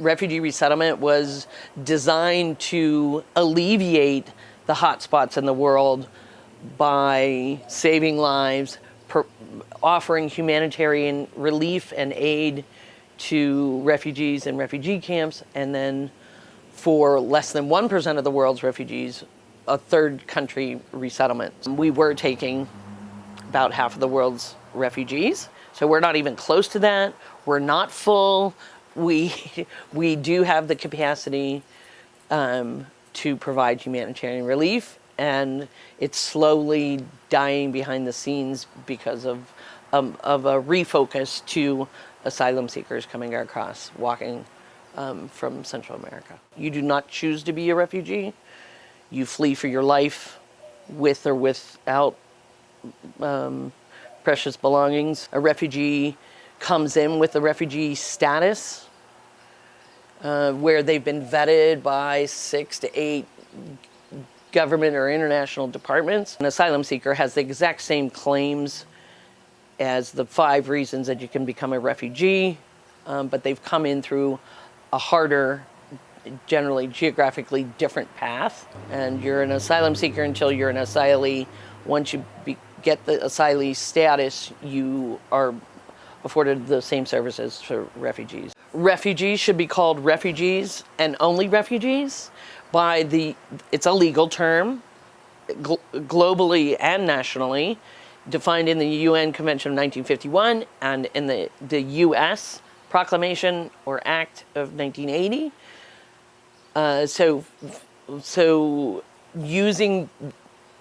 refugee resettlement was designed to alleviate the hotspots in the world by saving lives, offering humanitarian relief and aid to refugees in refugee camps, and then for less than 1% of the world's refugees, a third country resettlement. We were taking about half of the world's refugees, so we're not even close to that. We're not full. We do have the capacity to provide humanitarian relief, and it's slowly dying behind the scenes because of a refocus to asylum seekers coming across, walking from Central America. You do not choose to be a refugee. You flee for your life with or without precious belongings. A refugee comes in with a refugee status where they've been vetted by 6 to 8 government or international departments. An asylum seeker has the exact same claims as the 5 reasons that you can become a refugee, but they've come in through a harder, generally geographically different path. And you're an asylum seeker until you're an asylee. Once you get the asylee status, you are afforded the same services for refugees. Refugees should be called refugees and only refugees it's a legal term, globally and nationally, defined in the UN Convention of 1951 and in the US Proclamation or Act of 1980. So using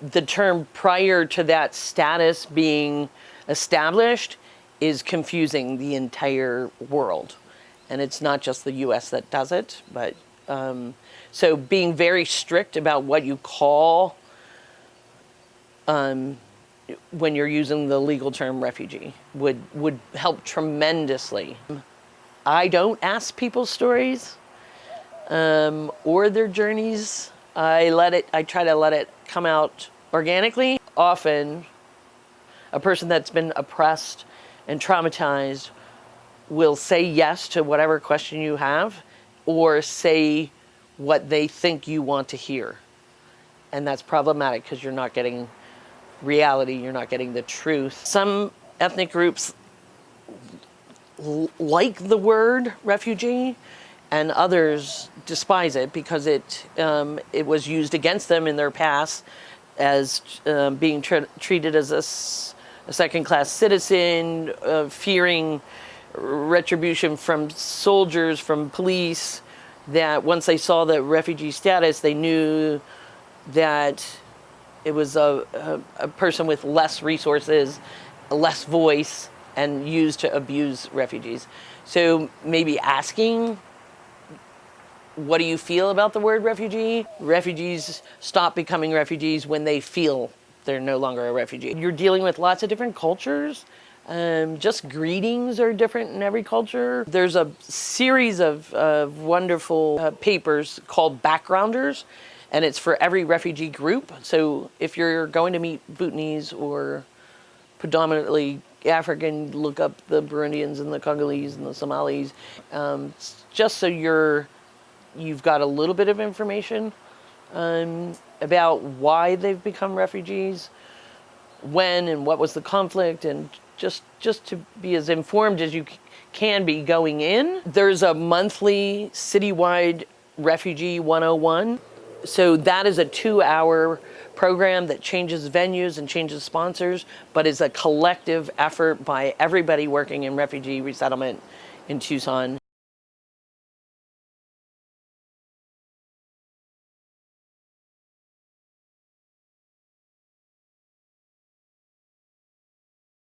the term prior to that status being established is confusing the entire world. And it's not just the US that does it, but so being very strict about what you call when you're using the legal term refugee would help tremendously. I don't ask people's stories or their journeys. I try to let it come out organically. Often, a person that's been oppressed and traumatized will say yes to whatever question you have, or say what they think you want to hear. And that's problematic because you're not getting reality, you're not getting the truth. Some ethnic groups like the word refugee, and others despise it because it was used against them in their past as being treated as a second-class citizen, fearing retribution from soldiers, from police, that once they saw the refugee status, they knew that it was a person with less resources, less voice, and used to abuse refugees. So maybe asking, what do you feel about the word refugee? Refugees stop becoming refugees when they feel they're no longer a refugee. You're dealing with lots of different cultures. Just greetings are different in every culture. There's a series of wonderful papers called Backgrounders, and it's for every refugee group. So if you're going to meet Bhutanese or predominantly African, look up the Burundians and the Congolese and the Somalis, just so you've got a little bit of information about why they've become refugees, when and what was the conflict, and just to be as informed as you can be going in. There's a monthly citywide Refugee 101. So that is a 2-hour program that changes venues and changes sponsors, but is a collective effort by everybody working in refugee resettlement in Tucson.